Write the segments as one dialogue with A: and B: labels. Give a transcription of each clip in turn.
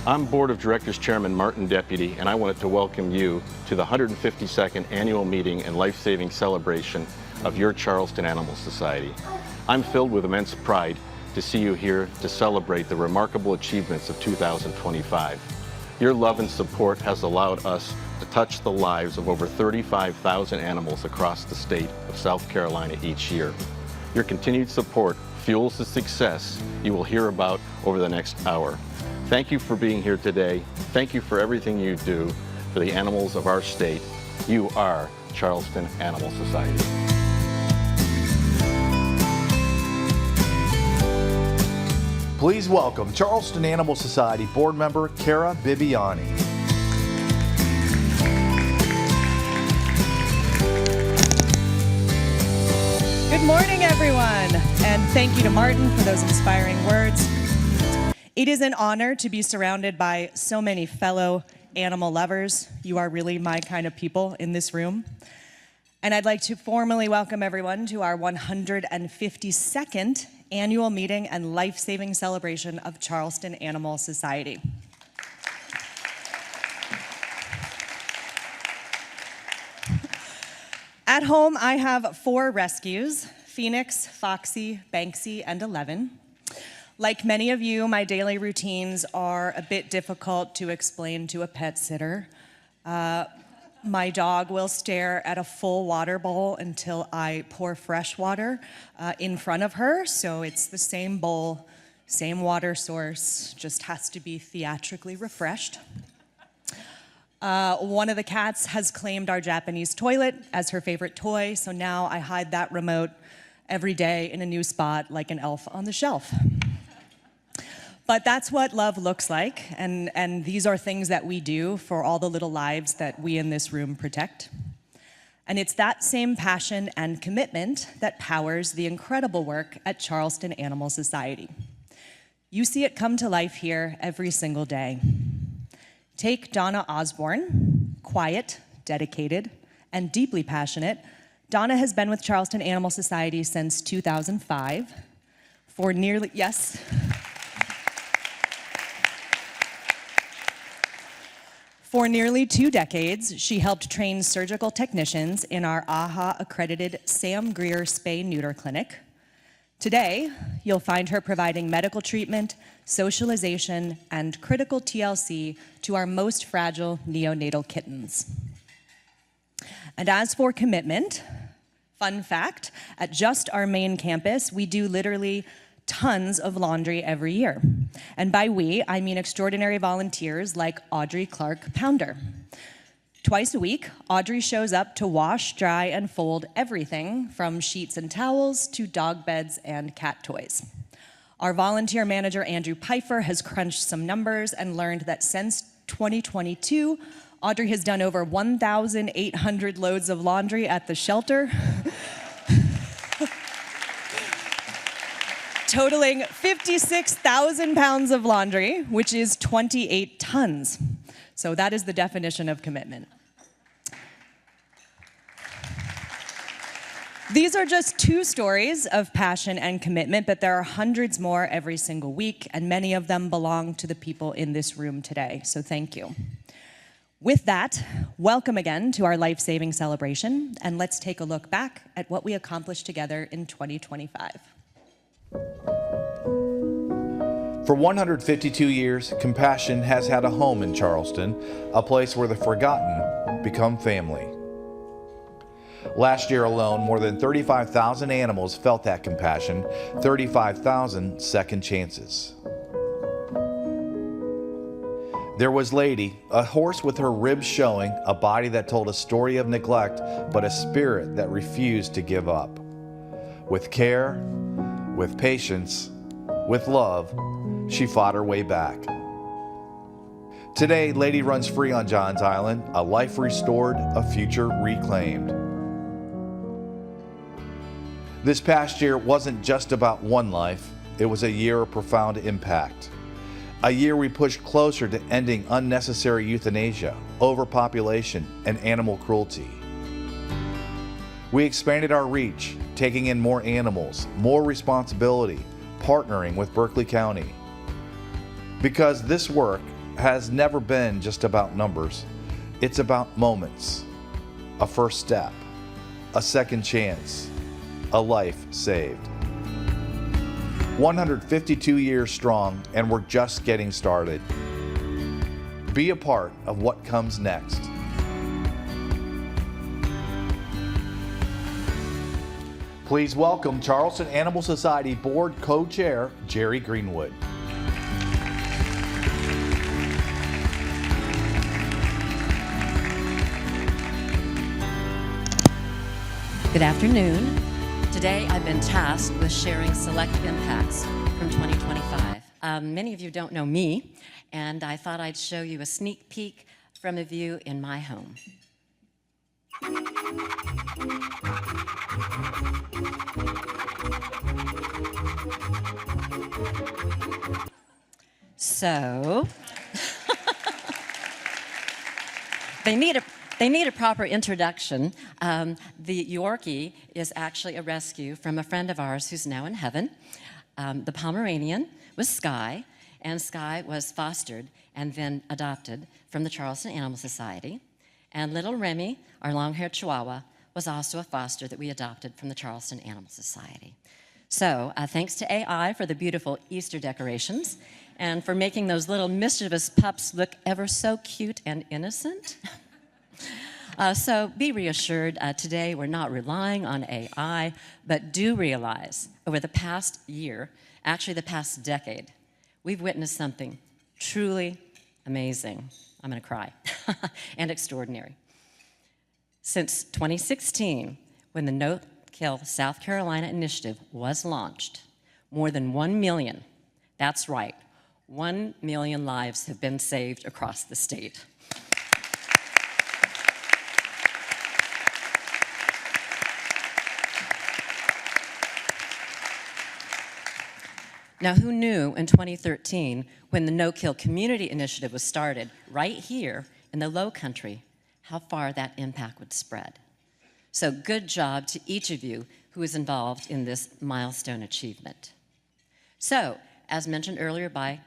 A: I'm Board of Directors Chairman Martin Deputy, and I wanted to welcome you to the 152nd Annual Meeting and Life-Saving Celebration of your Charleston Animal Society. I'm filled with immense pride to see you here to celebrate the remarkable achievements of 2025. Your love and support has allowed us to touch the lives of over 35,000 animals across the state of South Carolina each year. Your continued support fuels the success you will hear about over the next hour. Thank you for being here today. Thank you for everything you do for the animals of our state. You are Charleston Animal Society.
B: Please welcome Charleston Animal Society Board Member Kara Bibiani.
C: Good morning, everyone, and thank you to Martin for those inspiring words. It is an honor to be surrounded by so many fellow animal lovers. You are really my kind of people in this room. And I'd like to formally welcome everyone to our 152nd Annual Meeting and Life-Saving Celebration of Charleston Animal Society. At home, I have 4 rescues: Phoenix, Foxy, Banksy, and 11. Like many of you, my daily routines are a bit difficult to explain to a pet sitter. My dog will stare at a full water bowl until I pour fresh water in front of her, so it's the same bowl, same water source, just has to be theatrically refreshed. One of the cats has claimed our Japanese toilet as her favorite toy, so now I hide that remote every day in a new spot like an elf on the shelf. But that's what love looks like, and these are things that we do for all the little lives that we in this room protect. And it's that same passion and commitment that powers the incredible work at Charleston Animal Society. You see it come to life here every single day. Take Donna Osborne, quiet, dedicated, and deeply passionate. Donna has been with Charleston Animal Society since 2005 for nearly, yes. For nearly 2 decades, she helped train surgical technicians in our AHA-accredited Sam Greer Spay-Neuter Clinic. Today, you'll find her providing medical treatment, socialization, and critical TLC to our most fragile neonatal kittens. And as for commitment, fun fact, at just our main campus, we do literally tons of laundry every year. And by we, I mean extraordinary volunteers like Audrey Clark Pounder. Twice a week, Audrey shows up to wash, dry, and fold everything from sheets and towels to dog beds and cat toys. Our volunteer manager, Andrew Pfeiffer, has crunched some numbers and learned that since 2022, Audrey has done over 1,800 loads of laundry at the shelter, totaling 56,000 pounds of laundry, which is 28 tons. So that is the definition of commitment. These are just 2 stories of passion and commitment, but there are hundreds more every single week, and many of them belong to the people in this room today, so thank you. With that, welcome again to our life-saving celebration, and let's take a look back at what we accomplished together in 2025.
B: For 152 years, compassion has had a home in Charleston, a place where the forgotten become family. Last year alone, more than 35,000 animals felt that compassion, 35,000 second chances. There was Lady, a horse with her ribs showing, a body that told a story of neglect, but a spirit that refused to give up. With care, with patience, with love, she fought her way back. Today, Lady runs free on Johns Island, a life restored, a future reclaimed. This past year wasn't just about one life, it was a year of profound impact. A year we pushed closer to ending unnecessary euthanasia, overpopulation, and animal cruelty. We expanded our reach, taking in more animals, more responsibility, partnering with Berkeley County. Because this work, has never been just about numbers. It's about moments, a first step, a second chance, a life saved. 152 years strong, and we're just getting started. Be a part of what comes next. Please welcome Charleston Animal Society Board Co-Chair, Jerry Greenwood.
D: Good afternoon. Today I've been tasked with sharing select impacts from 2025. Many of you don't know me, and I thought I'd show you a sneak peek from a view in my home. So, they need a proper introduction. The Yorkie is actually a rescue from a friend of ours who's now in heaven. The Pomeranian was Sky, and Sky was fostered and then adopted from the Charleston Animal Society. And little Remy, our long-haired Chihuahua, was also a foster that we adopted from the Charleston Animal Society. So thanks to AI for the beautiful Easter decorations and for making those little mischievous pups look ever so cute and innocent. So be reassured, today we're not relying on AI, but do realize over the past year, actually the past decade, we've witnessed something truly amazing. I'm going to cry, and extraordinary. Since 2016, when the No Kill South Carolina initiative was launched, more than 1 million, that's right, 1 million lives have been saved across the state. Now, who knew in 2013, when the No Kill Community Initiative was started, right here in the Low Country, how far that impact would spread? So good job to each of you who is involved in this milestone achievement. So, as mentioned earlier by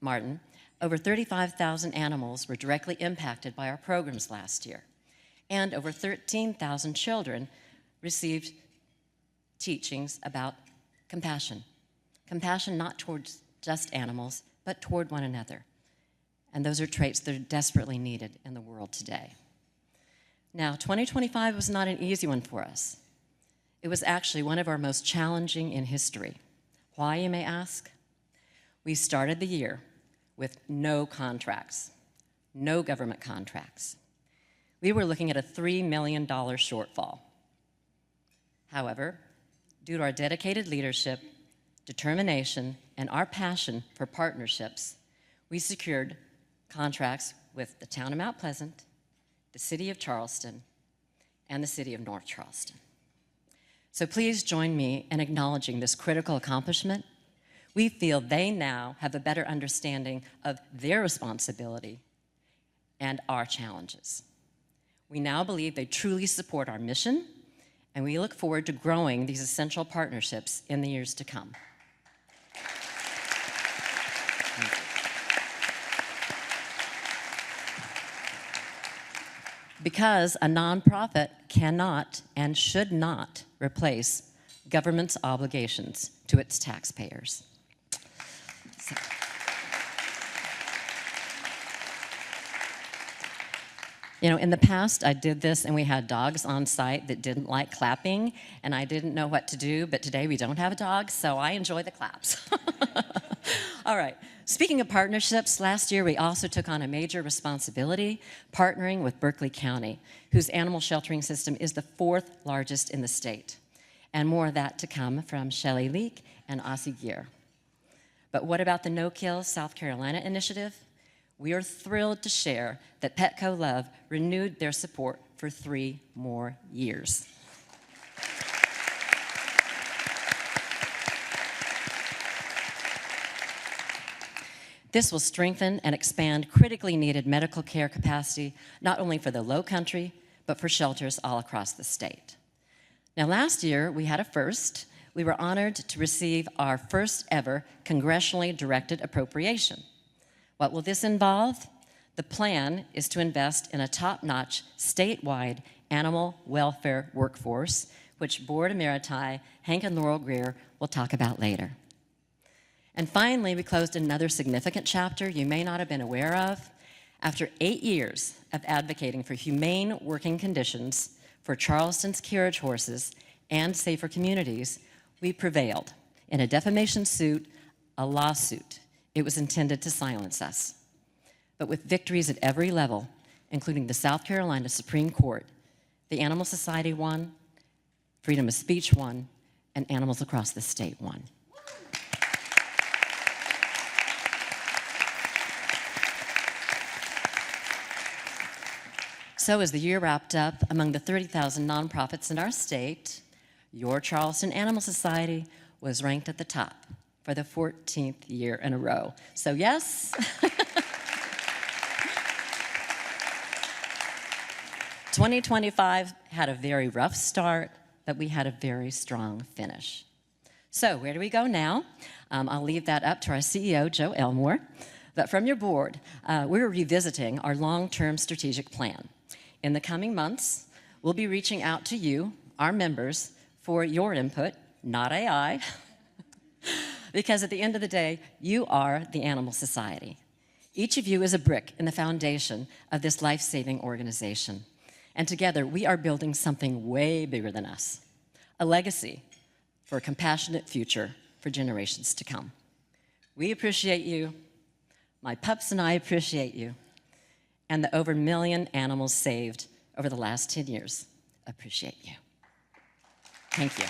D: Martin, over 35,000 animals were directly impacted by our programs last year, and over 13,000 children received teachings about compassion. Compassion not towards just animals, but toward one another. And those are traits that are desperately needed in the world today. Now, 2025 was not an easy one for us. It was actually one of our most challenging in history. Why, you may ask? We started the year with no contracts, no government contracts. We were looking at a $3 million shortfall. However, due to our dedicated leadership, determination, and our passion for partnerships, we secured contracts with the town of Mount Pleasant, the city of Charleston, and the city of North Charleston. So please join me in acknowledging this critical accomplishment. We feel they now have a better understanding of their responsibility and our challenges. We now believe they truly support our mission, and we look forward to growing these essential partnerships in the years to come. Because a nonprofit cannot and should not replace government's obligations to its taxpayers. So. You know, in the past, I did this and we had dogs on site that didn't like clapping, and I didn't know what to do, but today we don't have a dog, so I enjoy the claps. All right, speaking of partnerships, last year we also took on a major responsibility, partnering with Berkeley County, whose animal sheltering system is the 4th largest in the state. And more of that to come from Shelley Leak and Ossie Gear. But what about the No Kill South Carolina initiative? We are thrilled to share that Petco Love renewed their support for 3 more years. This will strengthen and expand critically needed medical care capacity, not only for the Low Country, but for shelters all across the state. Now, last year, we had a first. We were honored to receive our first ever congressionally directed appropriation. What will this involve? The plan is to invest in a top-notch statewide animal welfare workforce, which Board Emeriti Hank and Laurel Greer will talk about later. And finally, we closed another significant chapter you may not have been aware of. After 8 years of advocating for humane working conditions for Charleston's carriage horses and safer communities, we prevailed in a defamation suit, a lawsuit. It was intended to silence us. But with victories at every level, including the South Carolina Supreme Court, the Animal Society won, freedom of speech won, and animals across the state won. So as the year wrapped up, among the 30,000 nonprofits in our state, your Charleston Animal Society was ranked at the top for the 14th year in a row. So yes, 2025 had a very rough start, but we had a very strong finish. So where do we go now? I'll leave that up to our CEO, Joe Elmore. But from your board, we're revisiting our long-term strategic plan. In the coming months, we'll be reaching out to you, our members, for your input, not AI, because at the end of the day, you are the Animal Society. Each of you is a brick in the foundation of this life-saving organization. And together, we are building something way bigger than us, a legacy for a compassionate future for generations to come. We appreciate you. My pups and I appreciate you. And the over 1 million animals saved over the last 10 years appreciate you. Thank you.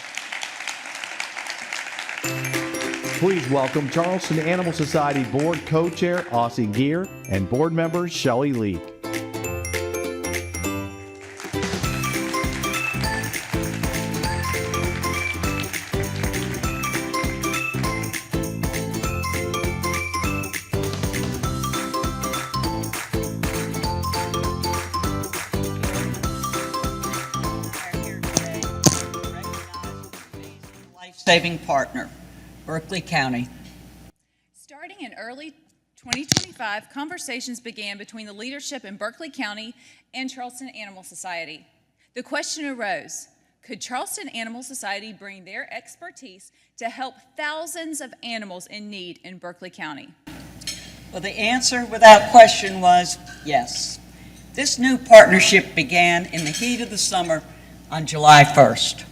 B: Please welcome Charleston Animal Society Board Co-Chair Aussie Geer and Board Member Shelley Lee.
E: Life-saving partner, Berkeley County.
F: Starting in early 2025, conversations began between the leadership in Berkeley County and Charleston Animal Society. The question arose, could Charleston Animal Society bring their expertise to help thousands of animals in need in Berkeley County?
E: Well, the answer without question was yes. This new partnership began in the heat of the summer on July 1st.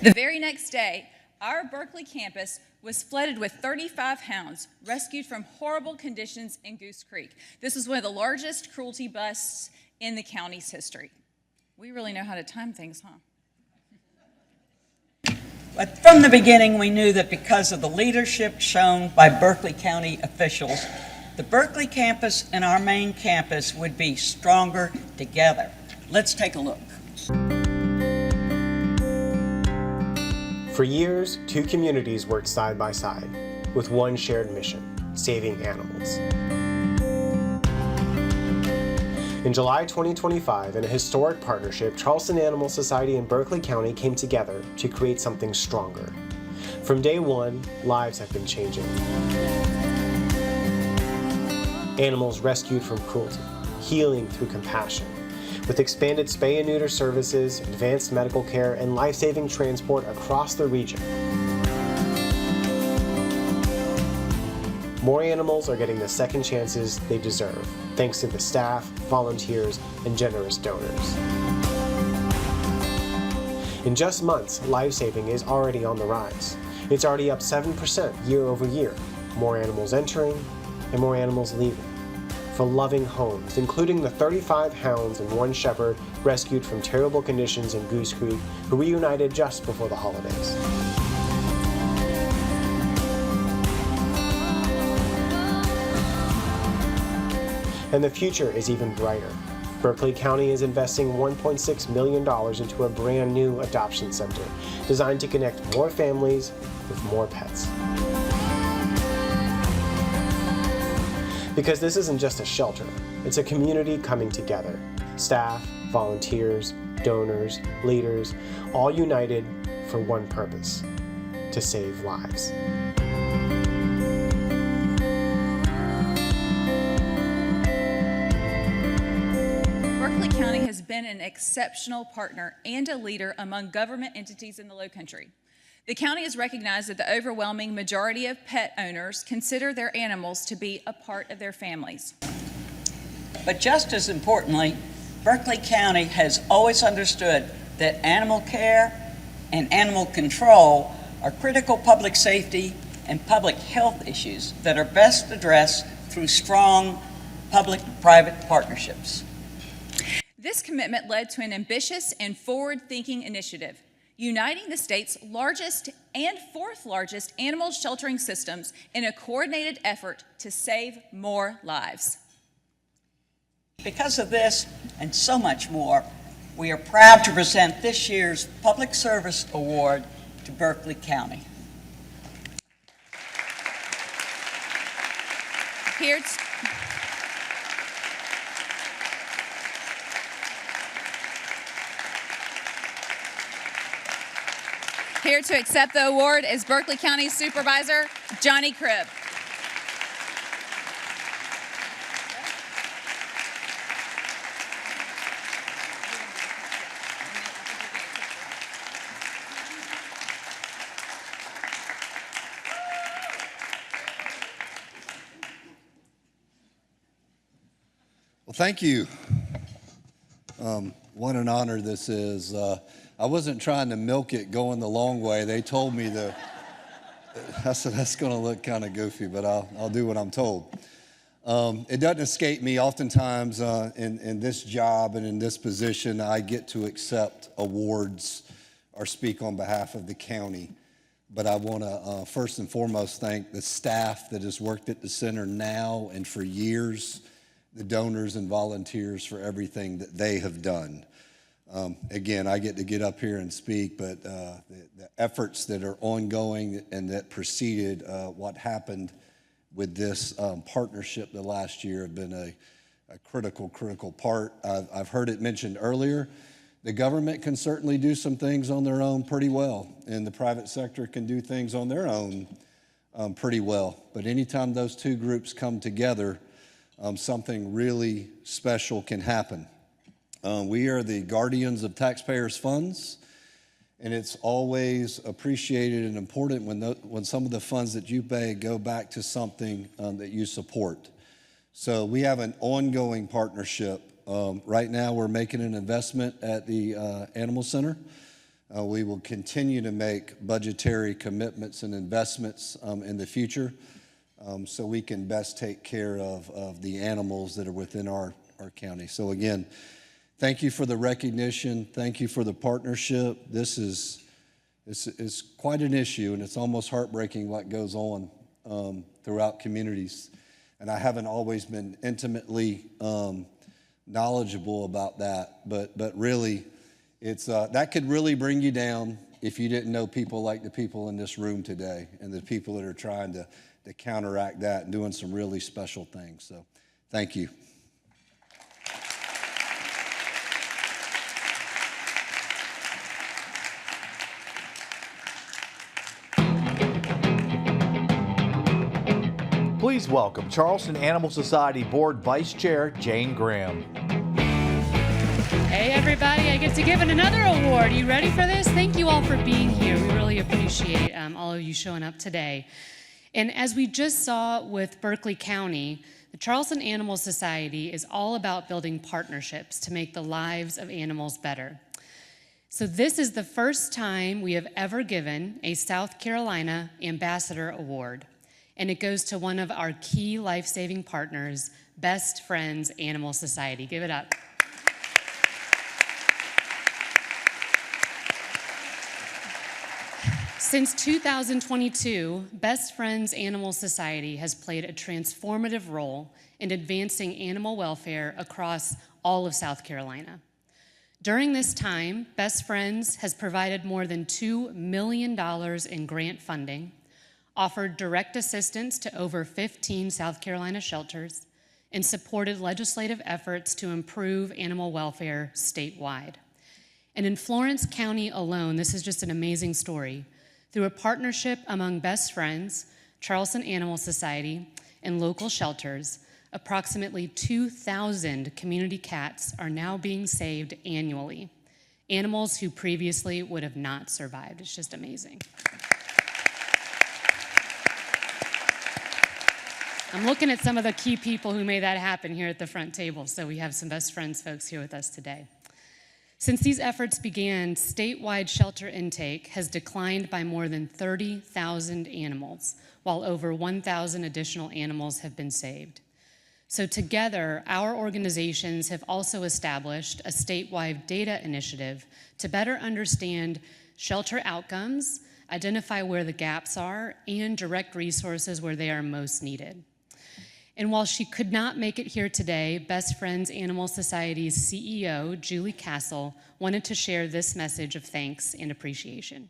F: The very next day, our Berkeley campus was flooded with 35 hounds rescued from horrible conditions in Goose Creek. This was one of the largest cruelty busts in the county's history. We really know how to time things, huh?
E: But from the beginning, we knew that because of the leadership shown by Berkeley County officials, the Berkeley campus and our main campus would be stronger together. Let's take a look.
G: For years, two communities worked side by side with one shared mission, saving animals. In July 2025, in a historic partnership, Charleston Animal Society and Berkeley County came together to create something stronger. From day one, lives have been changing. Animals rescued from cruelty, healing through compassion, with expanded spay and neuter services, advanced medical care, and life-saving transport across the region. More animals are getting the second chances they deserve, thanks to the staff, volunteers, and generous donors. In just months, life-saving is already on the rise. It's already up 7% year over year, more animals entering and more animals leaving. For loving homes, including the 35 hounds and one shepherd rescued from terrible conditions in Goose Creek, who reunited just before the holidays. And the future is even brighter. Berkeley County is investing $1.6 million into a brand new adoption center designed to connect more families with more pets. Because this isn't just a shelter, it's a community coming together. Staff, volunteers, donors, leaders, all united for one purpose: to save lives.
F: Berkeley County has been an exceptional partner and a leader among government entities in the Low Country. The county has recognized that the overwhelming majority of pet owners consider their animals to be a part of their families.
E: But just as importantly, Berkeley County has always understood that animal care and animal control are critical public safety and public health issues that are best addressed through strong public-private partnerships.
F: This commitment led to an ambitious and forward-thinking initiative, uniting the state's largest and fourth largest animal sheltering systems in a coordinated effort to save more lives.
E: Because of this and so much more, we are proud to present this year's Public Service Award to Berkeley County.
F: Here to accept the award is Berkeley County Supervisor Johnny Cribb.
H: Well, thank you. What an honor this is. I wasn't trying to milk it going the long way. They told me I said that's going to look kind of goofy, but I'll do what I'm told. It doesn't escape me. Oftentimes in this job and in this position, I get to accept awards or speak on behalf of the county. But I want to first and foremost thank the staff that has worked at the center now and for years, the donors and volunteers for everything that they have done. Again, I get up here and speak, but the efforts that are ongoing and that preceded what happened with this partnership the last year have been a critical part. I've heard it mentioned earlier. The government can certainly do some things on their own pretty well, and the private sector can do things on their own pretty well. But anytime those two groups come together, something really special can happen. We are the guardians of taxpayers' funds, and it's always appreciated and important when some of the funds that you pay go back to something that you support. So we have an ongoing partnership. Right now we're making an investment at the Animal Center. We will continue to make budgetary commitments and investments in the future so we can best take care of the animals that are within our county. So again, thank you for the recognition. Thank you for the partnership. This is quite an issue, and it's almost heartbreaking what goes on throughout communities. And I haven't always been intimately knowledgeable about that, but really, it's that could really bring you down if you didn't know people like the people in this room today and the people that are trying to counteract that and doing some really special things. So, thank you.
B: Please welcome Charleston Animal Society Board Vice Chair Jane Graham.
I: Hey everybody, I get to give another award. Are you ready for this? Thank you all for being here. We really appreciate all of you showing up today. And as we just saw with Berkeley County, the Charleston Animal Society is all about building partnerships to make the lives of animals better. So this is the first time we have ever given a South Carolina Ambassador Award, and it goes to one of our key life-saving partners, Best Friends Animal Society. Give it up. Since 2022, Best Friends Animal Society has played a transformative role in advancing animal welfare across all of South Carolina. During this time, Best Friends has provided more than $2 million in grant funding, offered direct assistance to over 15 South Carolina shelters, and supported legislative efforts to improve animal welfare statewide. And in Florence County alone, this is just an amazing story. Through a partnership among Best Friends, Charleston Animal Society, and local shelters, Approximately 2,000 community cats are now being saved annually, animals who previously would have not survived. It's just amazing. I'm looking at some of the key people who made that happen here at the front table, so we have some Best Friends folks here with us today. Since these efforts began, statewide shelter intake has declined by more than 30,000 animals, while over 1,000 additional animals have been saved. So together, our organizations have also established a statewide data initiative to better understand shelter outcomes, identify where the gaps are, and direct resources where they are most needed. And while she could not make it here today, Best Friends Animal Society's CEO, Julie Castle, wanted to share this message of thanks and appreciation.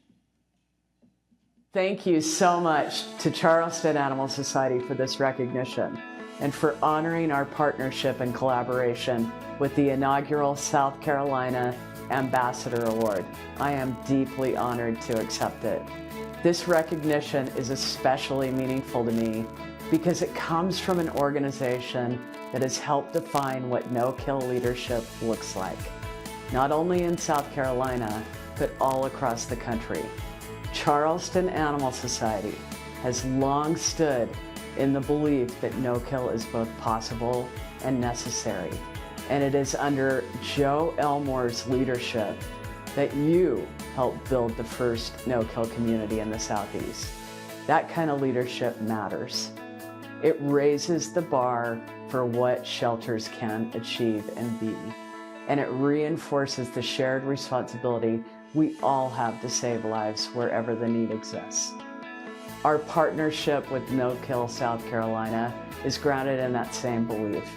J: Thank you so much to Charleston Animal Society for this recognition and for honoring our partnership and collaboration with the inaugural South Carolina Ambassador Award. I am deeply honored to accept it. This recognition is especially meaningful to me because it comes from an organization that has helped define what no-kill leadership looks like, not only in South Carolina, but all across the country. Charleston Animal Society has long stood in the belief that no-kill is both possible and necessary. And it is under Joe Elmore's leadership that you helped build the first no-kill community in the Southeast. That kind of leadership matters. It raises the bar for what shelters can achieve and be. And it reinforces the shared responsibility we all have to save lives wherever the need exists. Our partnership with No Kill South Carolina is grounded in that same belief,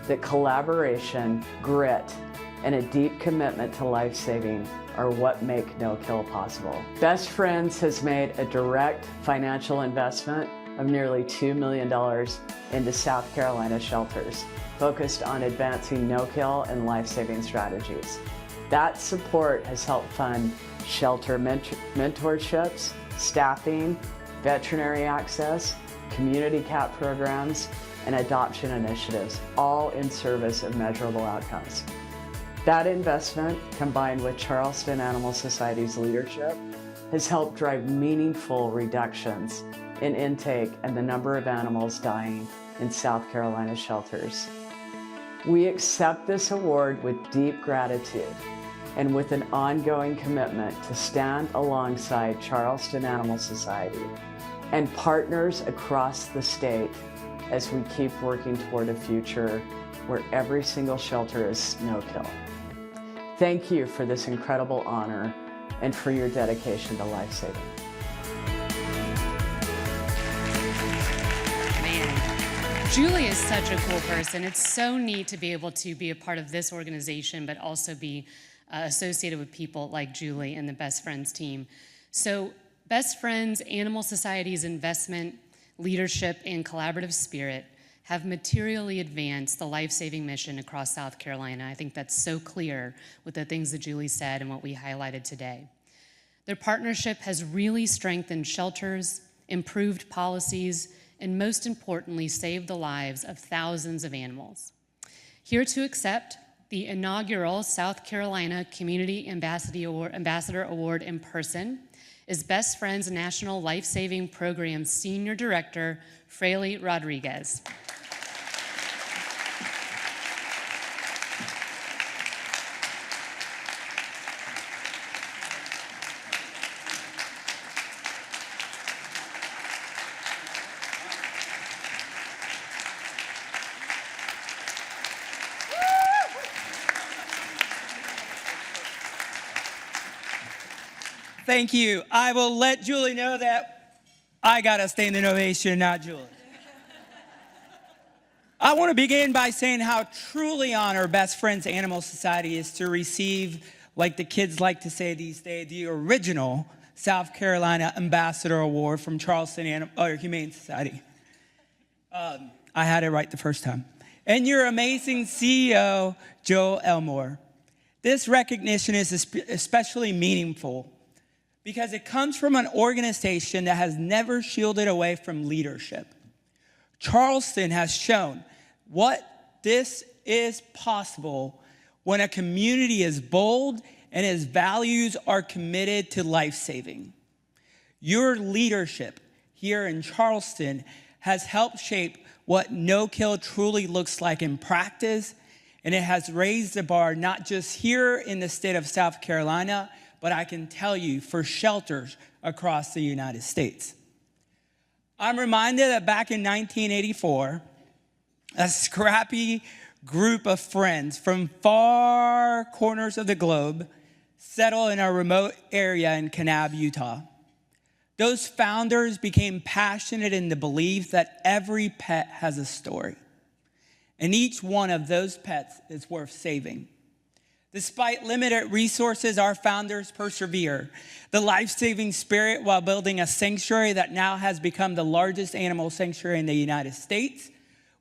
J: that collaboration, grit, and a deep commitment to life-saving are what make no kill possible. Best Friends has made a direct financial investment of nearly $2 million into South Carolina shelters, focused on advancing no-kill and life-saving strategies. That support has helped fund shelter mentorships, staffing, veterinary access, community cat programs, and adoption initiatives, all in service of measurable outcomes. That investment, combined with Charleston Animal Society's leadership, has helped drive meaningful reductions in intake and the number of animals dying in South Carolina shelters. We accept this award with deep gratitude and with an ongoing commitment to stand alongside Charleston Animal Society and partners across the state as we keep working toward a future where every single shelter is no-kill. Thank you for this incredible honor and for your dedication to life-saving.
I: Julie is such a cool person. It's so neat to be able to be a part of this organization, but also be associated with people like Julie and the Best Friends team. So Best Friends Animal Society's investment, leadership, and collaborative spirit have materially advanced the life-saving mission across South Carolina. I think that's so clear with the things that Julie said and what we highlighted today. Their partnership has really strengthened shelters, improved policies, and most importantly, saved the lives of thousands of animals. Here to accept the inaugural South Carolina Community Ambassador Award in person is Best Friends National Life Saving Program Senior Director, Fraley Rodriguez.
K: Thank you. I will let Julie know that I got a standing ovation, not Julie. I want to begin by saying how truly honored Best Friends Animal Society is to receive, like the kids like to say these days, the original South Carolina Ambassador Award from Charleston Humane Society. I had it right the first time. And your amazing CEO, Joe Elmore. This recognition is especially meaningful because it comes from an organization that has never shielded away from leadership. Charleston has shown This is possible when a community is bold and its values are committed to life-saving. Your leadership here in Charleston has helped shape what no-kill truly looks like in practice, and it has raised the bar not just here in the state of South Carolina, but I can tell you for shelters across the United States. I'm reminded that back in 1984, a scrappy group of friends from far corners of the globe settled in a remote area in Kanab, Utah. Those founders became passionate in the belief that every pet has a story, and each one of those pets is worth saving. Despite limited resources, our founders persevere. The life-saving spirit while building a sanctuary that now has become the largest animal sanctuary in the United States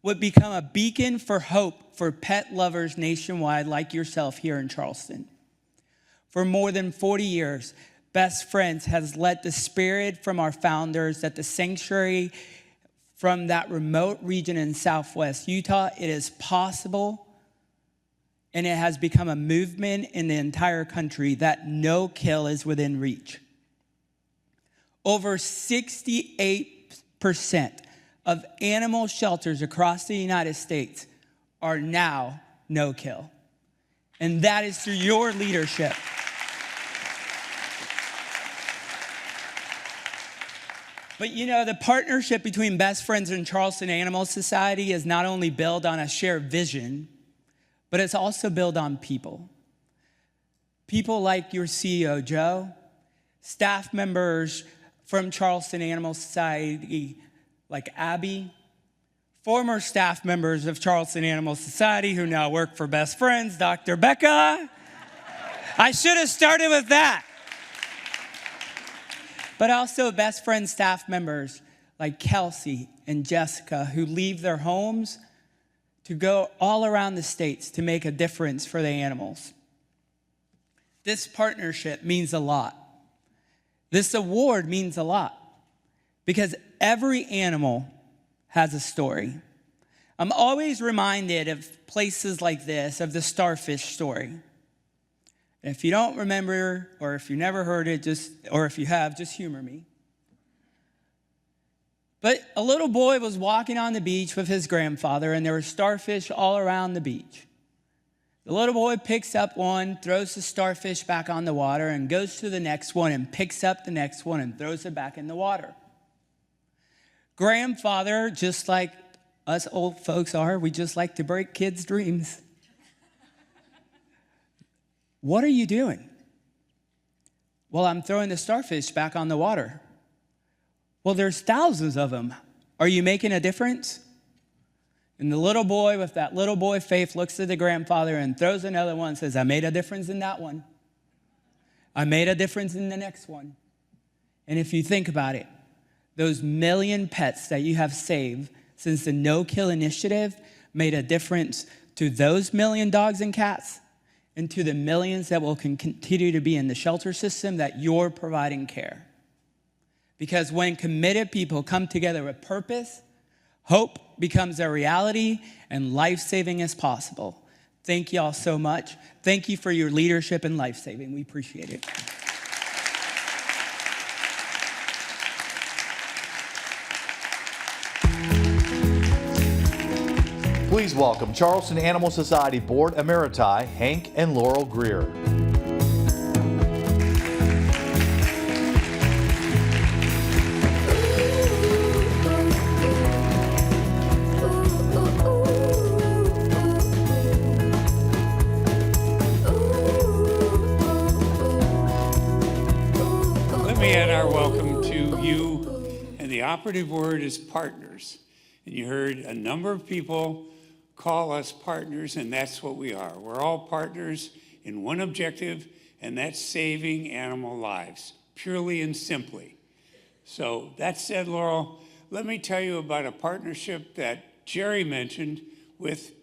K: would become a beacon for hope for pet lovers nationwide like yourself here in Charleston. For more than 40 years, Best Friends has led the spirit from our founders that the sanctuary from that remote region in Southwest Utah, it is possible, and it has become a movement in the entire country that no kill is within reach. Over 68% of animal shelters across the United States are now no kill. And that is through your leadership. But you know, the partnership between Best Friends and Charleston Animal Society is not only built on a shared vision, but it's also built on people. People like your CEO, Joe, staff members from Charleston Animal Society like Abby, former staff members of Charleston Animal Society who now work for Best Friends, Dr. Becca. I should have started with that. But also Best Friends staff members like Kelsey and Jessica who leave their homes to go all around the states to make a difference for the animals. This partnership means a lot. This award means a lot because every animal has a story. I'm always reminded of places like this, of the starfish story. And if you don't remember, or if you never heard it, or if you have, just humor me. But a little boy was walking on the beach with his grandfather, and there were starfish all around the beach. The little boy picks up one, throws the starfish back on the water, and goes to the next one and picks up the next one and throws it back in the water. Grandfather, just like us old folks are, we just like to break kids' dreams. What are you doing? Well, I'm throwing the starfish back on the water. Well, there's thousands of them. Are you making a difference? And the little boy with that little boy faith looks at the grandfather and throws another one and says, I made a difference in that one. I made a difference in the next one. And if you think about it, those million pets that you have saved since the No-Kill Initiative made a difference to those million dogs and cats and to the millions that will continue to be in the shelter system that you're providing care. Because when committed people come together with purpose, hope becomes a reality and life-saving is possible. Thank you all so much. Thank you for your leadership in life-saving. We appreciate it.
B: Please welcome Charleston Animal Society Board Emeriti, Hank and Laurel Greer.
L: Let me add our welcome to you, and the operative word is partners. And you heard a number of people call us partners, and that's what we are. We're all partners in one objective, and that's saving animal lives, purely and simply. So that said, Laurel, let me tell you about a partnership that Jerry mentioned with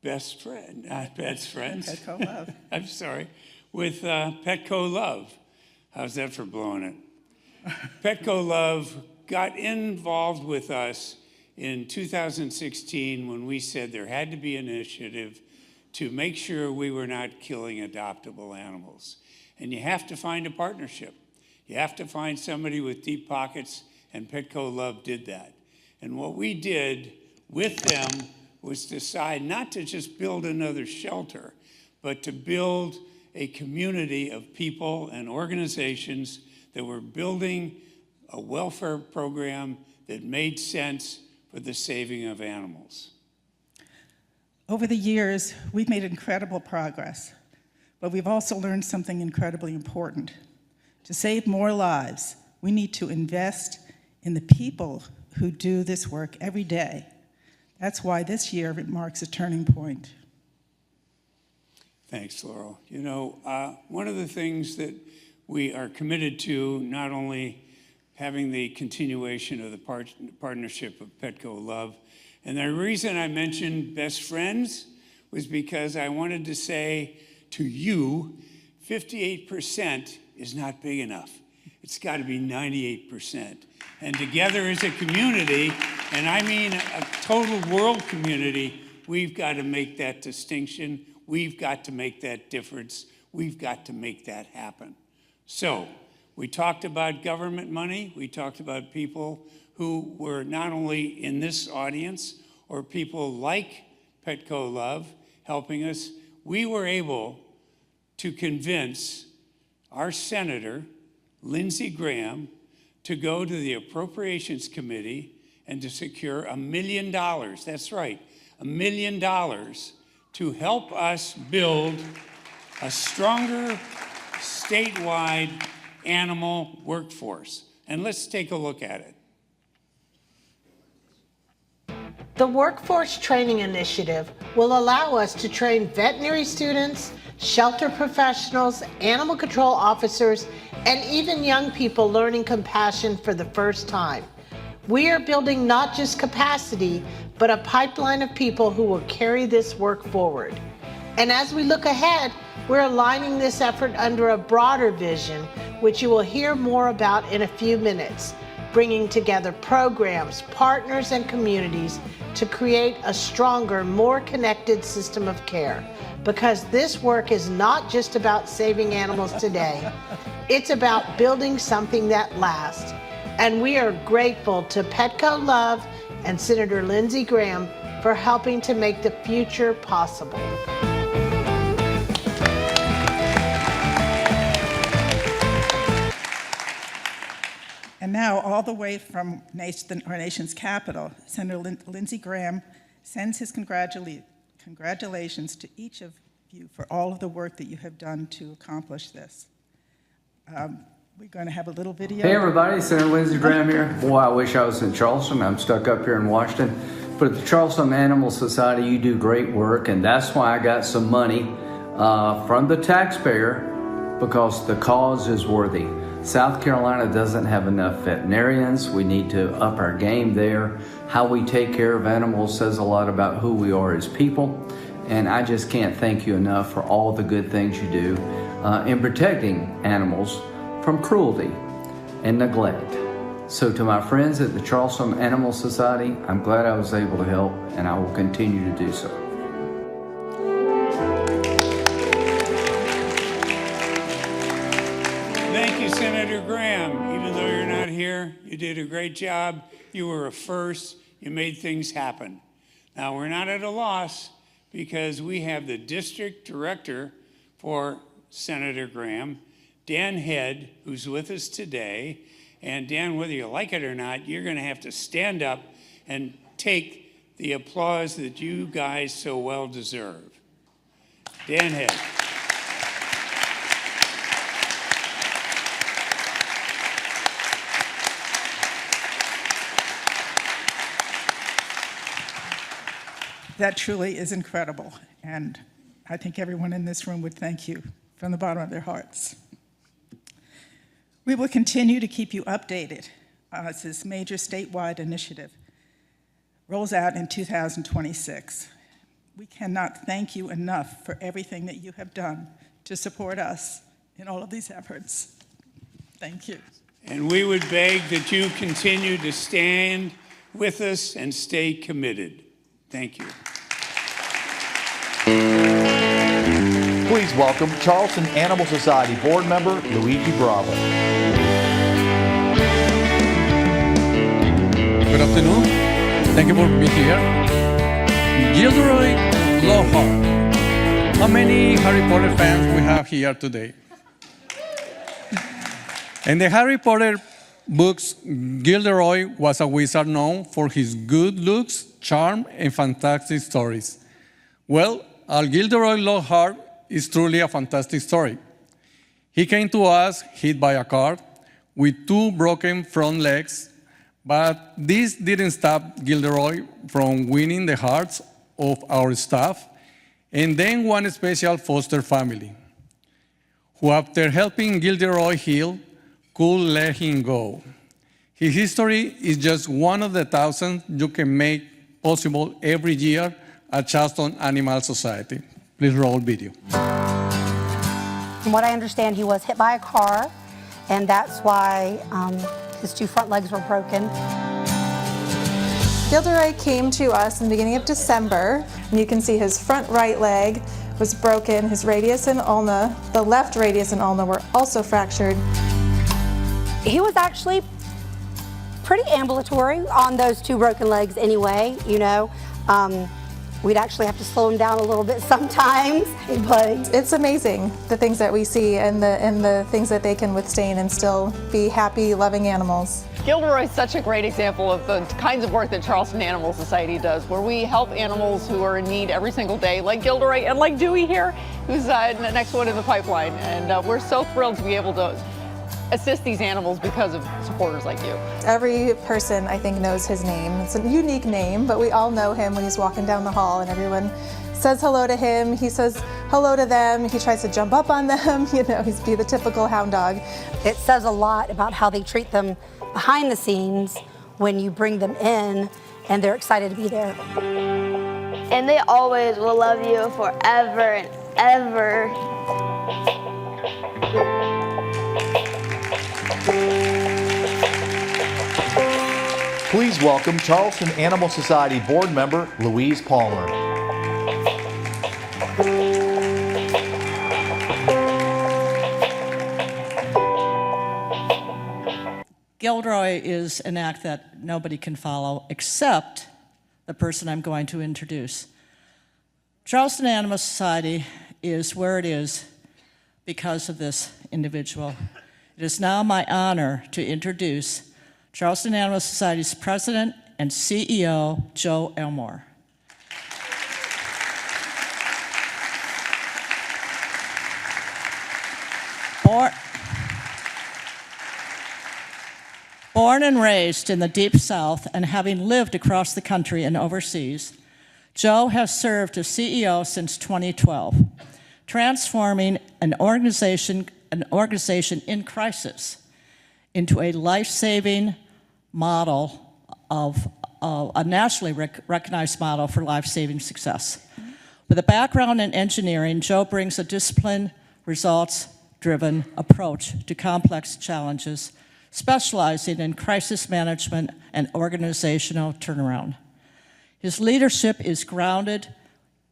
L: Best Friends.
K: Petco Love.
L: I'm sorry, with Petco Love. How's that for blowing it? Petco Love got involved with us in 2016 when we said there had to be an initiative to make sure we were not killing adoptable animals. And you have to find a partnership. You have to find somebody with deep pockets, and Petco Love did that. And what we did with them was decide not to just build another shelter, but to build a community of people and organizations that were building a welfare program that made sense for the saving of animals.
M: Over the years, we've made incredible progress, but we've also learned something incredibly important. To save more lives, we need to invest in the people who do this work every day. That's why this year marks a turning point.
L: Thanks, Laurel. You know, one of the things that we are committed to, not only having the continuation of the partnership of Petco Love, and the reason I mentioned best friends was because I wanted to say to you, 58% is not big enough. It's got to be 98%. And together as a community, and I mean a total world community, we've got to make that distinction. We've got to make that difference. We've got to make that happen. So we talked about government money. We talked about people who were not only in this audience or people like Petco Love helping us. We were able to convince our Senator, Lindsey Graham, to go to the Appropriations Committee and to secure $1 million. That's right, $1 million to help us build a stronger statewide animal workforce. And let's take a look at it.
N: The Workforce Training Initiative will allow us to train veterinary students, shelter professionals, animal control officers, and even young people learning compassion for the first time. We are building not just capacity, but a pipeline of people who will carry this work forward. And as we look ahead, we're aligning this effort under a broader vision, which you will hear more about in a few minutes, bringing together programs, partners, and communities to create a stronger, more connected system of care. Because this work is not just about saving animals today, it's about building something that lasts. And we are grateful to Petco Love and Senator Lindsey Graham for helping to make the future possible.
M: And now, all the way from our nation's capital, Senator Lindsey Graham sends his congratulations to each of you for all of the work that you have done to accomplish this. We're going to have a little video.
O: Hey everybody, Senator Lindsey Graham here. Boy, I wish I was in Charleston. I'm stuck up here in Washington. But at the Charleston Animal Society, you do great work, and that's why I got some money from the taxpayer, because the cause is worthy. South Carolina doesn't have enough veterinarians. We need to up our game there. How we take care of animals says a lot about who we are as people. And I just can't thank you enough for all the good things you do in protecting animals from cruelty and neglect. So to my friends at the Charleston Animal Society, I'm glad I was able to help, and I will continue to do so.
L: Thank you, Senator Graham. Even though you're not here, you did a great job. You were a first. You made things happen. Now, we're not at a loss because we have the district director for Senator Graham, Dan Head, who's with us today. And Dan, whether you like it or not, you're going to have to stand up and take the applause that you guys so well deserve. Dan Head.
M: That truly is incredible, and I think everyone in this room would thank you from the bottom of their hearts. We will continue to keep you updated as this major statewide initiative rolls out in 2026. We cannot thank you enough for everything that you have done to support us in all of these efforts. Thank you.
L: And we would beg that you continue to stand with us and stay committed. Thank you.
B: Please welcome Charleston Animal Society board member Luigi Bravo.
P: Good afternoon. Thank you for being here. Gilderoy Lockhart. How many Harry Potter fans we have here today? In the Harry Potter books, Gilderoy was a wizard known for his good looks, charm, and fantastic stories. Well, our Gilderoy Lockhart is truly a fantastic story. He came to us hit by a car with 2 broken front legs, but this didn't stop Gilderoy from winning the hearts of our staff and then one special foster family, who after helping Gilderoy heal, could let him go. His history is just one of the thousands you can make possible every year at Charleston Animal Society. Please roll video.
Q: From what I understand, he was hit by a car, and that's why his 2 front legs were broken.
R: Gilderoy came to us in the beginning of December, and you can see his front right leg was broken, his radius and ulna, the left radius and ulna were also fractured.
Q: He was actually pretty ambulatory on those 2 broken legs anyway, you know. We'd actually have to slow him down a little bit sometimes, but
R: it's amazing the things that we see and the things that they can withstand and still be happy, loving animals.
S: Gilderoy is such a great example of the kinds of work that Charleston Animal Society does, where we help animals who are in need every single day, like Gilderoy and like Dewey here, who's the next one in the pipeline. And we're so thrilled to be able to assist these animals because of supporters like you.
R: Every person, I think, knows his name. It's a unique name, but we all know him when he's walking down the hall and everyone says hello to him. He says hello to them. He tries to jump up on them. You know, he's the typical hound dog.
Q: it says a lot about how they treat them behind the scenes when you bring them in and they're excited to be there.
T: And they always will love you forever and ever.
B: Please welcome Charleston Animal Society board member Louise Palmer.
U: Gilderoy is an act that nobody can follow except the person I'm going to introduce. Charleston Animal Society is where it is because of this individual. It is now my honor to introduce Charleston Animal Society's President and CEO, Joe Elmore. Born and raised in the Deep South and having lived across the country and overseas, Joe has served as CEO since 2012, transforming an organization in crisis into a life-saving model of a nationally recognized model for life-saving success. With a background in engineering, Joe brings a disciplined, results-driven approach to complex challenges, specializing in crisis management and organizational turnaround. His leadership is grounded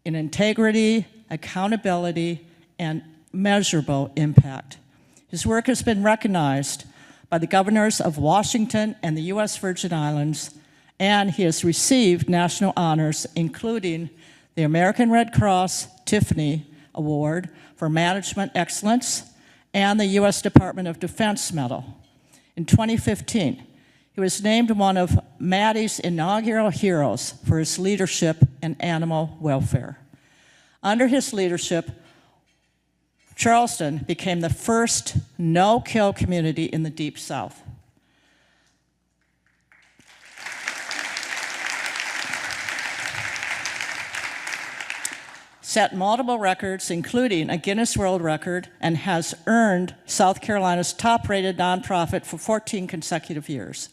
U: in integrity, accountability, and measurable impact. His work has been recognized by the governors of Washington and the U.S. Virgin Islands, and he has received national honors, including the American Red Cross Tiffany Award for Management Excellence and the U.S. Department of Defense Medal. In 2015, he was named one of Maddie's inaugural heroes for his leadership in animal welfare. Under his leadership, Charleston became the first no-kill community in the Deep South. Set multiple records, including a Guinness World Record, and has earned South Carolina's top-rated nonprofit for 14 consecutive years.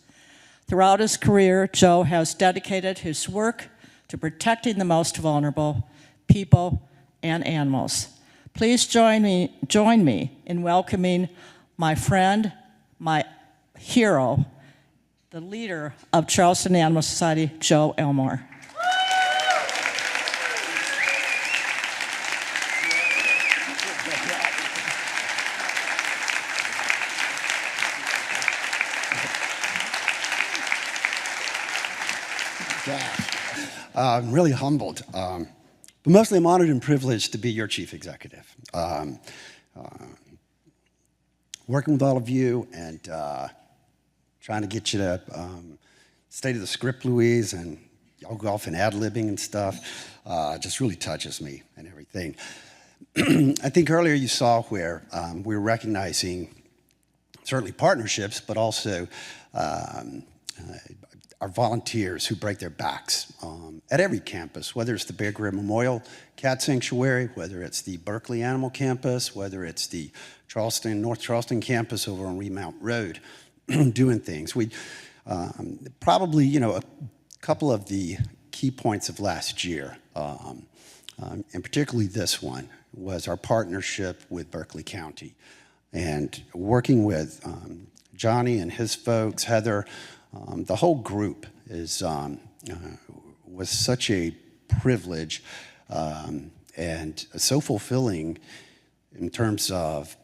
U: Throughout his career, Joe has dedicated his work to protecting the most vulnerable, people and animals. Please join me in welcoming my friend, my hero, the leader of Charleston Animal Society, Joe Elmore.
A: I'm really humbled, but mostly I'm honored and privileged to be your chief executive. Working with all of you and trying to get you to stay to the script, Louise, and y'all go off and ad-libbing and stuff, just really touches me and everything. I think earlier you saw where we were recognizing certainly partnerships, but also our volunteers who break their backs at every campus, whether it's the Bear Greer Memorial Cat Sanctuary, whether it's the Berkeley Animal Campus, whether it's the North Charleston campus over on Remount Road, doing things. We probably, a couple of the key points of last year, and particularly this one, was our partnership with Berkeley County. And working with Johnny and his folks, Heather, the whole group was such a privilege and so fulfilling in terms of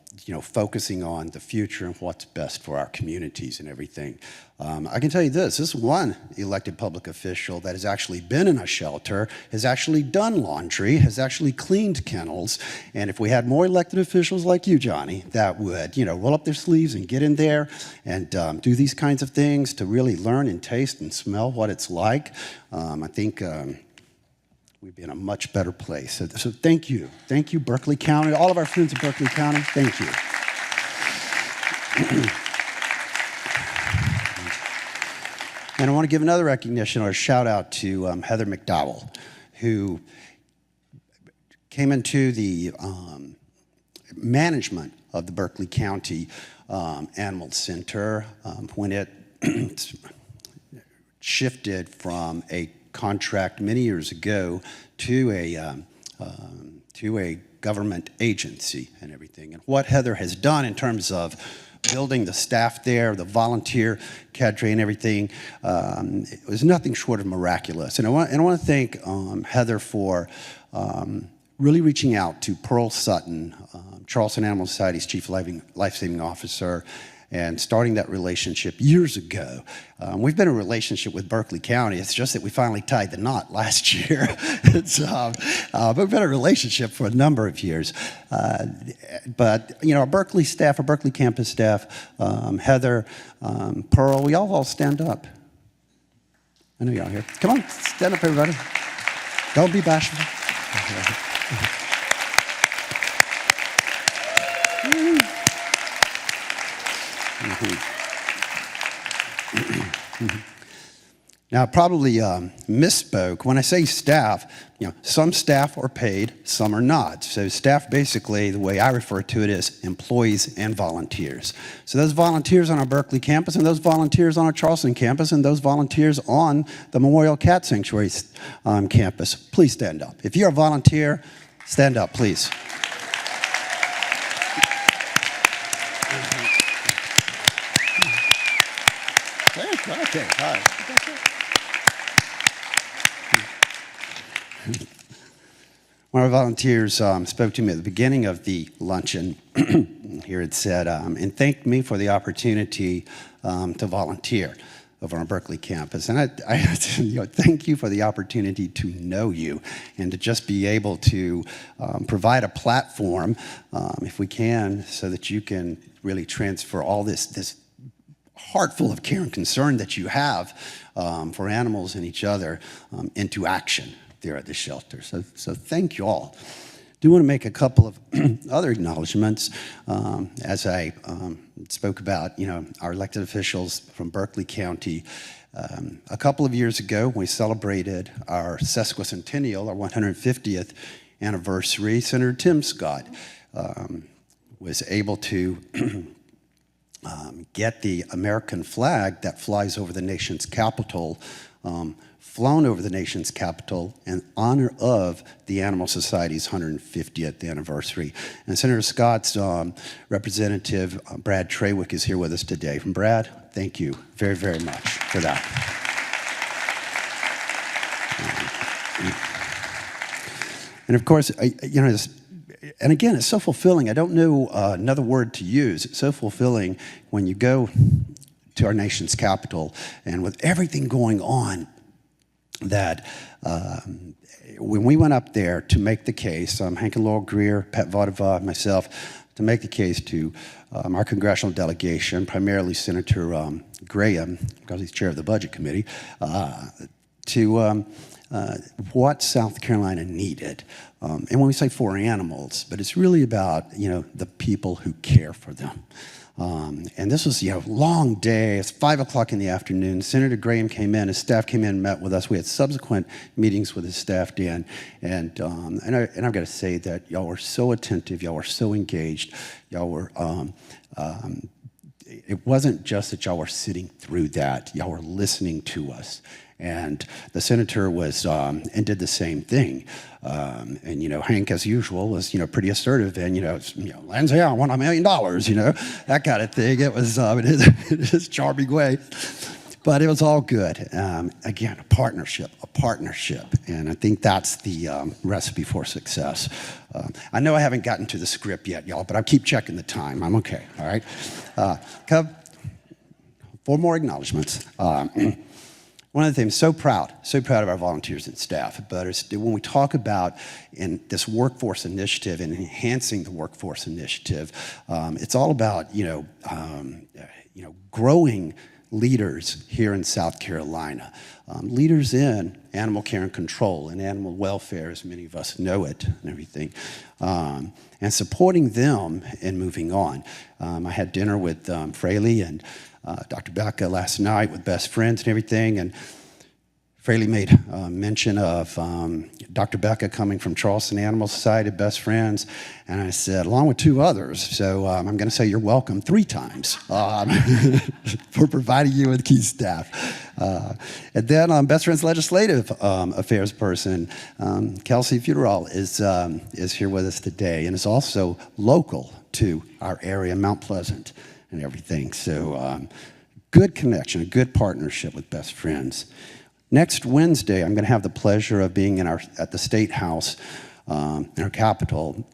A: focusing on the future and what's best for our communities and everything. I can tell you this is one elected public official that has actually been in a shelter, has actually done laundry, has actually cleaned kennels, and if we had more elected officials like you, Johnny, that would, roll up their sleeves and get in there and do these kinds of things to really learn and taste and smell what it's like, I think we'd be in a much better place. So thank you. Thank you, Berkeley County, all of our friends at Berkeley County, thank you. And I want to give another recognition or a shout out to Heather McDowell, who came into the management of the Berkeley County Animal Center when it shifted from a contract many years ago to a government agency and everything. And what Heather has done in terms of building the staff there, the volunteer cadre and everything, it was nothing short of miraculous. And I want to thank Heather for really reaching out to Pearl Sutton, Charleston Animal Society's Chief Life-Saving Officer, and starting that relationship years ago. We've been in a relationship with Berkeley County. It's just that we finally tied the knot last year. But we've been in a relationship for a number of years. But our Berkeley staff, our Berkeley campus staff, Heather, Pearl, we all stand up. I know y'all here. Come on, stand up, everybody. Don't be bashful. Now, I probably misspoke. When I say staff, some staff are paid, some are not. So staff, basically, the way I refer to it is employees and volunteers. So those volunteers on our Berkeley campus and those volunteers on our Charleston campus and those volunteers on the Memorial Cat Sanctuary campus, please stand up. If you're a volunteer, stand up, please. Okay, all right. One of our volunteers spoke to me at the beginning of the luncheon. Here it said, and thanked me for the opportunity to volunteer over on our Berkeley campus. And I thank you for the opportunity to know you and to just be able to provide a platform, if we can, so that you can really transfer all this heart full of care and concern that you have for animals and each other into action there at the shelter. So thank you all. I do want to make a couple of other acknowledgments as I spoke about, our elected officials from Berkeley County. A couple of years ago, we celebrated our sesquicentennial, our 150th anniversary. Senator Tim Scott was able to get the American flag that flies over the nation's capital flown over the nation's capital in honor of the Animal Society's 150th anniversary. And Senator Scott's representative, Brad Trawick, is here with us today. From Brad, thank you very, very much for that. And of course, you know, and again, it's so fulfilling. I don't know another word to use. It's so fulfilling when you go to our nation's capital, and with everything going on, that when we went up there to make the case, Hank and Laurel Greer, Pat Vodova, myself, to make the case to our congressional delegation, primarily Senator Graham, because he's chair of the Budget Committee, to what South Carolina needed. And when we say for animals, but it's really about, you know, the people who care for them. And this was, you know, long day. It's 5 o'clock in the afternoon. Senator Graham came in. His staff came in and met with us. We had subsequent meetings with his staff, Dan. And I've got to say that y'all were so attentive. Y'all were so engaged. Y'all were, it wasn't just that y'all were sitting through that. Y'all were listening to us. And the senator was, and did the same thing. And, you know, Hank, as usual, was, you know, pretty assertive. And, you know, Lindsey, I want $1 million, you know, that kind of thing. It was in his charming way. But it was all good. Again, a partnership. And I think that's the recipe for success. I know I haven't gotten to the script yet, y'all, but I keep checking the time. I'm okay, all right? 4 more acknowledgments. One of the things, so proud of our volunteers and staff, but when we talk about in this workforce initiative and enhancing the workforce initiative, it's all about, you know, growing leaders here in South Carolina, leaders in animal care and control and animal welfare, as many of us know it and everything, and supporting them in moving on. I had dinner with Fraley and Dr. Becca last night with best friends and everything, and Fraley made mention of Dr. Becca coming from Charleston Animal Society, best friends, and I said, along with 2 others, so I'm going to say you're welcome 3 times for providing you with key staff. And then best friends legislative affairs person, Kelsey Futerall, is here with us today, and is also local to our area, Mount Pleasant, and everything. So good connection, a good partnership with best friends. Next Wednesday, I'm going to have the pleasure of being at the State House in our capital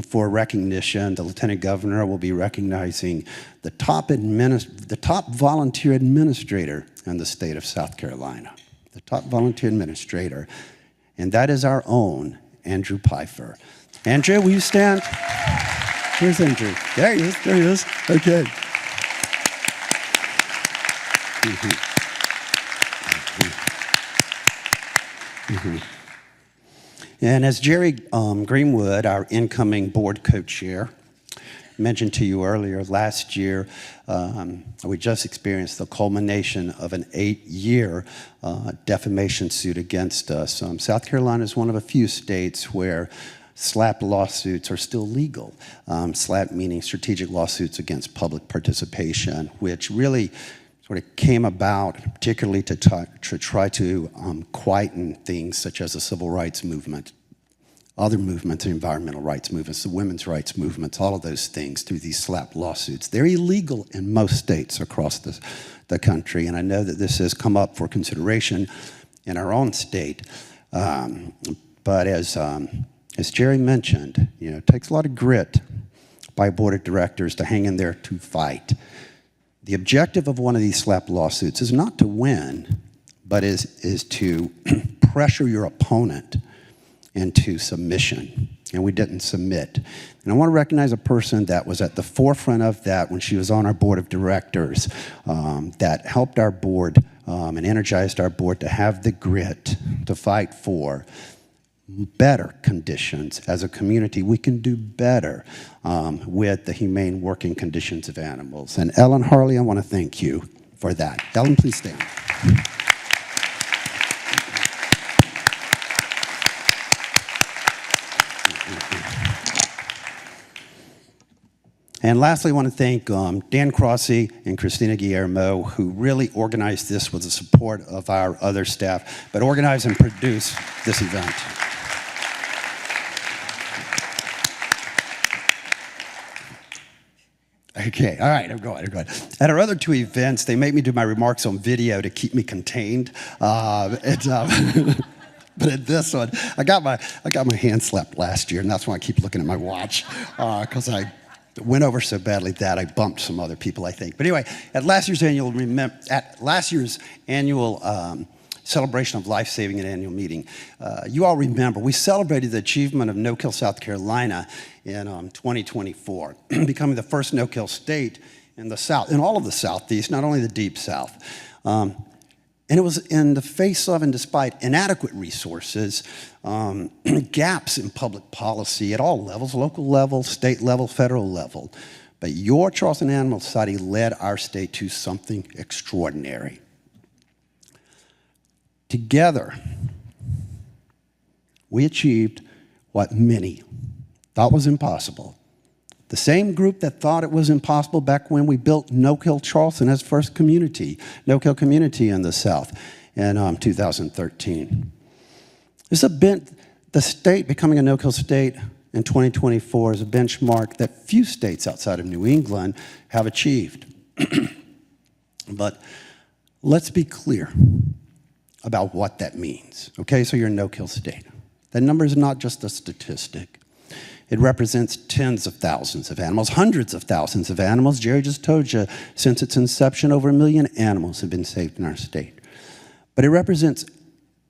A: for recognition. The Lieutenant Governor will be recognizing the top volunteer administrator in the state of South Carolina. The top volunteer administrator, and that is our own Andrew Pfeiffer. Andrew, will you stand? Here's Andrew. There he is. Okay. And as Jerry Greenwood, our incoming board co-chair, mentioned to you earlier, last year we just experienced the culmination of an 8-year defamation suit against us. South Carolina is one of a few states where SLAPP lawsuits are still legal. SLAPP meaning strategic lawsuits against public participation, which really sort of came about particularly to try to quieten things such as the civil rights movement, other movements, the environmental rights movements, the women's rights movements, all of those things through these SLAPP lawsuits. They're illegal in most states across the country, and I know that this has come up for consideration in our own state. But as Jerry mentioned, you know, it takes a lot of grit by a board of directors to hang in there to fight. The objective of one of these SLAPP lawsuits is not to win, but is to pressure your opponent into submission. And we didn't submit. And I want to recognize a person that was at the forefront of that when she was on our board of directors, that helped our board and energized our board to have the grit to fight for better conditions. As a community, we can do better with the humane working conditions of animals. And Ellen Harley, I want to thank you for that. Ellen, please stand. And lastly, I want to thank Dan Crossy and Christina Guillermo, who really organized this with the support of our other staff, but organized and produced this event. Okay, all right, I'm going. At our other two events, they made me do my remarks on video to keep me contained. But at this one, I got my hand slapped last year, and that's why I keep looking at my watch, because I went over so badly that I bumped some other people, I think. But anyway, at last year's annual celebration of life-saving and annual meeting, you all remember we celebrated the achievement of no-kill South Carolina in 2024, becoming the first no-kill state in the South, in all of the Southeast, not only the Deep South. And it was in the face of and despite inadequate resources, gaps in public policy at all levels, local level, state level, federal level. But your Charleston Animal Society led our state to something extraordinary. Together, we achieved what many thought was impossible. The same group that thought it was impossible back when we built No-Kill Charleston as first community, no-kill community in the South in 2013. The state becoming a no-kill state in 2024 is a benchmark that few states outside of New England have achieved. But let's be clear about what that means. Okay, so you're a no-kill state. That number is not just a statistic. It represents tens of thousands of animals, hundreds of thousands of animals. Jerry just told you, since its inception, over 1 million animals have been saved in our state. But it represents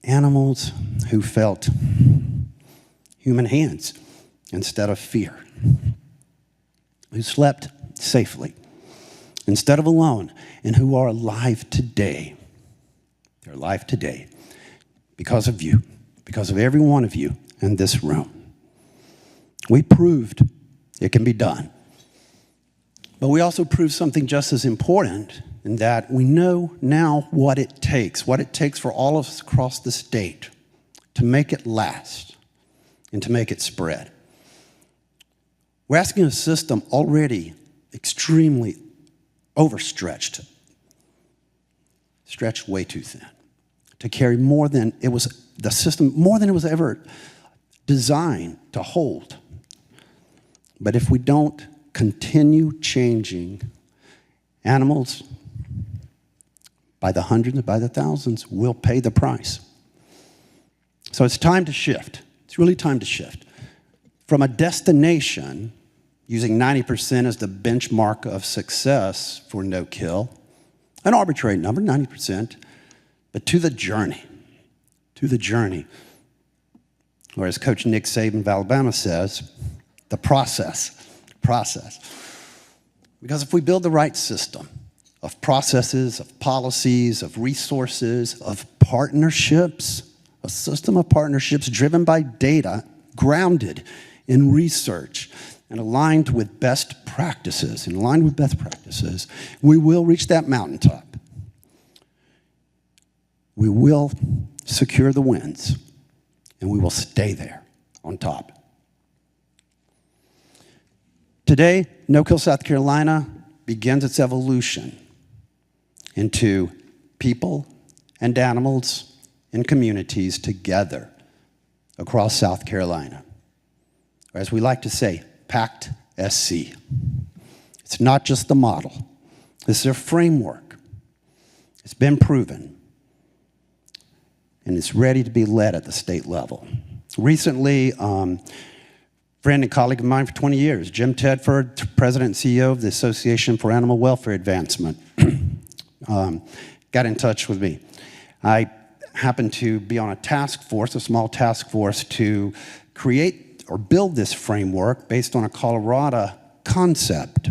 A: animals who felt human hands instead of fear, who slept safely instead of alone, and who are alive today. They're alive today because of you, because of every one of you in this room. We proved it can be done. But we also proved something just as important, in that we know now what it takes for all of us across the state to make it last and to make it spread. We're asking a system already extremely overstretched, stretched way too thin, to carry more than it was ever designed to hold. But if we don't continue changing, animals by the hundreds and by the thousands will pay the price. So it's time to shift. It's really time to shift. From a destination, using 90% as the benchmark of success for no-kill, an arbitrary number, 90%, but to the journey, or as Coach Nick Saban of Alabama says, the process. Because if we build the right system of processes, of policies, of resources, of partnerships, a system of partnerships driven by data, grounded in research, and aligned with best practices, we will reach that mountaintop. We will secure the wins, and we will stay there on top. Today, No-Kill South Carolina begins its evolution into people and animals and communities together across South Carolina. Or as we like to say, PACT SC. It's not just the model. This is a framework. It's been proven. And it's ready to be led at the state level. Recently, friend and colleague of mine for 20 years, Jim Tedford, president and CEO of the Association for Animal Welfare Advancement, got in touch with me. I happened to be on a task force, a small task force, to create or build this framework based on a Colorado concept.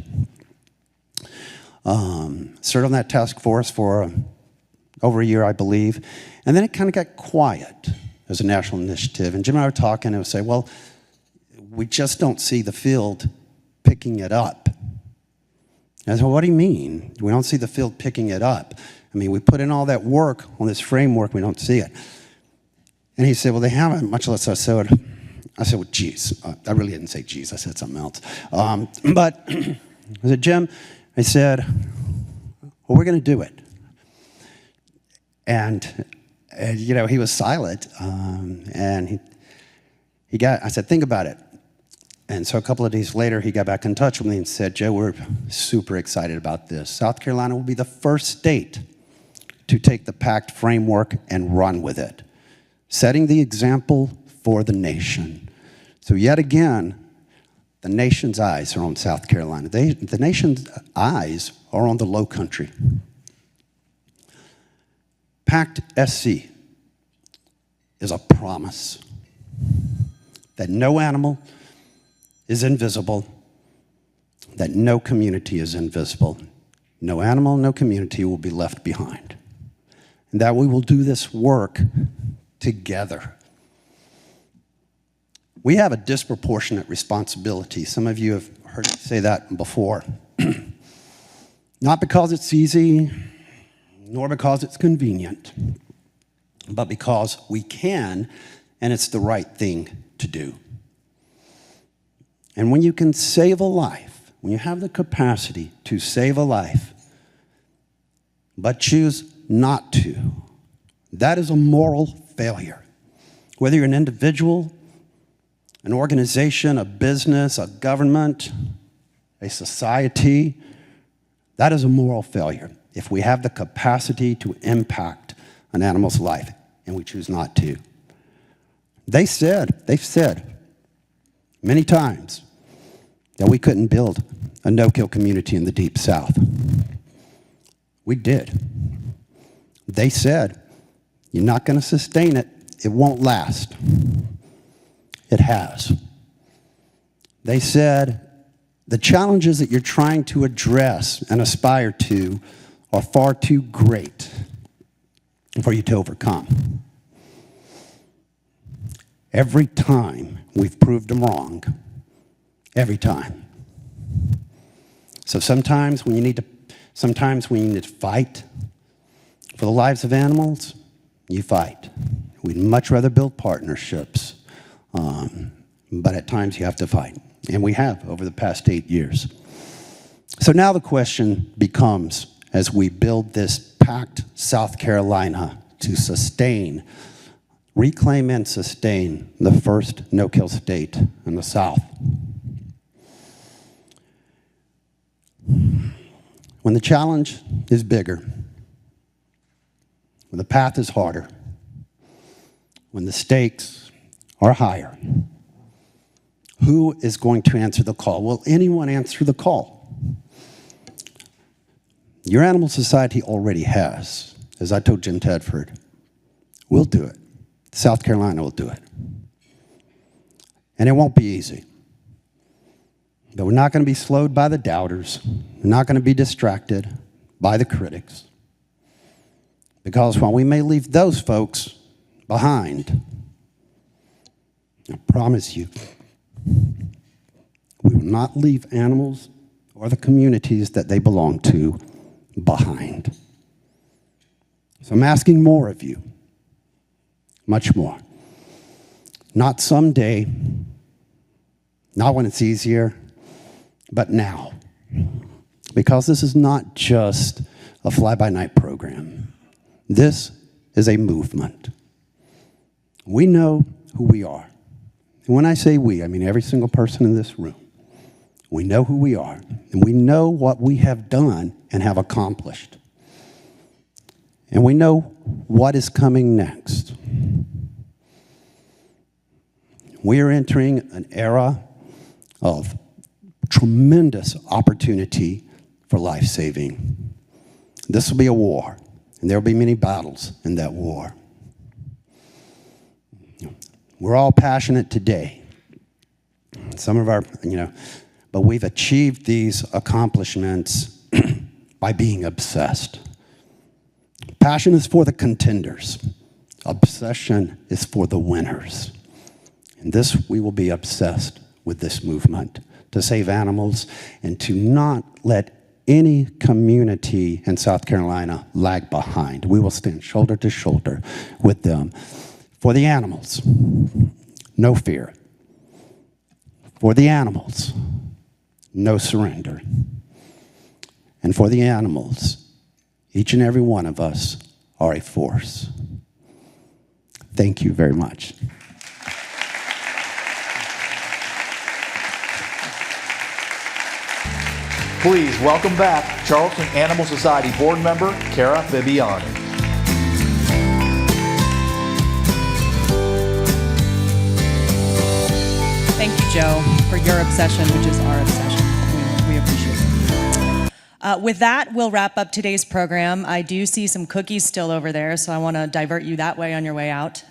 A: Served on that task force for over a year, I believe, and then it kind of got quiet as a national initiative. And Jim and I were talking, and I would say, well, we just don't see the field picking it up. And I said, well, what do you mean? We don't see the field picking it up. I mean, we put in all that work on this framework, we don't see it. And he said, well, they haven't, much less I said, well, geez. I really didn't say geez, I said something else. But I said, Jim, I said, well, we're going to do it. And you know, he was silent, and I said, think about it. And so a couple of days later, he got back in touch with me and said, Joe, we're super excited about this. South Carolina will be the first state to take the PACT framework and run with it, setting the example for the nation. So yet again, the nation's eyes are on South Carolina. The nation's eyes are on the Low Country. PACT SC is a promise that no animal is invisible, that no community is invisible. No animal, no community will be left behind. And that we will do this work together. We have a disproportionate responsibility. Some of you have heard me say that before. Not because it's easy, nor because it's convenient, but because we can, and it's the right thing to do. And when you can save a life, when you have the capacity to save a life, but choose not to, that is a moral failure. Whether you're an individual, an organization, a business, a government, a society, that is a moral failure if we have the capacity to impact an animal's life and we choose not to. They've said many times that we couldn't build a no-kill community in the Deep South. We did. They said, you're not going to sustain it, it won't last. It has. They said, the challenges that you're trying to address and aspire to are far too great for you to overcome. Every time we've proved them wrong, every time. So sometimes when you need to fight for the lives of animals, you fight. We'd much rather build partnerships, but at times you have to fight, and we have over the past 8 years. So now the question becomes, as we build this PACT South Carolina to sustain, reclaim and sustain the first no-kill state in the South. When the challenge is bigger, when the path is harder, when the stakes are higher, who is going to answer the call? Will anyone answer the call? Your Animal Society already has, as I told Jim Tedford. We'll do it. South Carolina will do it. And it won't be easy. But we're not going to be slowed by the doubters. We're not going to be distracted by the critics. Because while we may leave those folks behind, I promise you, we will not leave animals or the communities that they belong to behind. So I'm asking more of you, much more. Not someday, not when it's easier, but now. Because this is not just a fly-by-night program. This is a movement. We know who we are. And when I say we, I mean every single person in this room. We know who we are, and we know what we have done and have accomplished. And we know what is coming next. We are entering an era of tremendous opportunity for life-saving. This will be a war, and there will be many battles in that war. We're all passionate today. Some of our, but we've achieved these accomplishments by being obsessed. Passion is for the contenders. Obsession is for the winners. And this, we will be obsessed with this movement to save animals and to not let any community in South Carolina lag behind. We will stand shoulder to shoulder with them. For the animals, no fear. For the animals, no surrender. And for the animals, each and every one of us are a force. Thank you very much.
B: Please welcome back Charleston Animal Society board member Cara Bibiani.
C: Thank you, Joe, for your obsession, which is our obsession. We appreciate it. With that, we'll wrap up today's program. I do see some cookies still over there, so I want to divert you that way on your way out.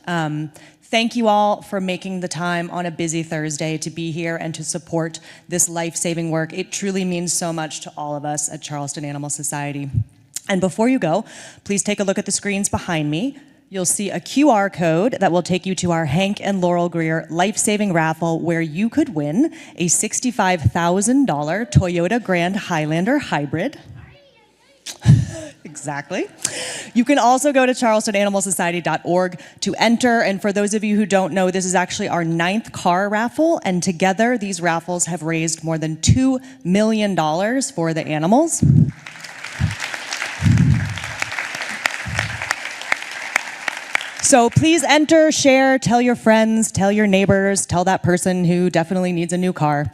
C: Thank you all for making the time on a busy Thursday to be here and to support this life-saving work. It truly means so much to all of us at Charleston Animal Society. And before you go, please take a look at the screens behind me. You'll see a QR code that will take you to our Hank and Laurel Greer life-saving raffle where you could win a $65,000 Toyota Grand Highlander hybrid. Exactly. You can also go to charlestonanimalsociety.org to enter. And for those of you who don't know, this is actually our 9th car raffle. And together, these raffles have raised more than $2 million for the animals. So please enter, share, tell your friends, tell your neighbors, tell that person who definitely needs a new car.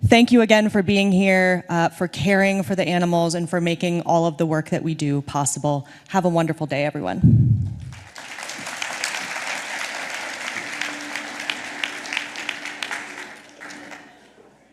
C: Thank you again for being here, for caring for the animals, and for making all of the work that we do possible. Have a wonderful day, everyone.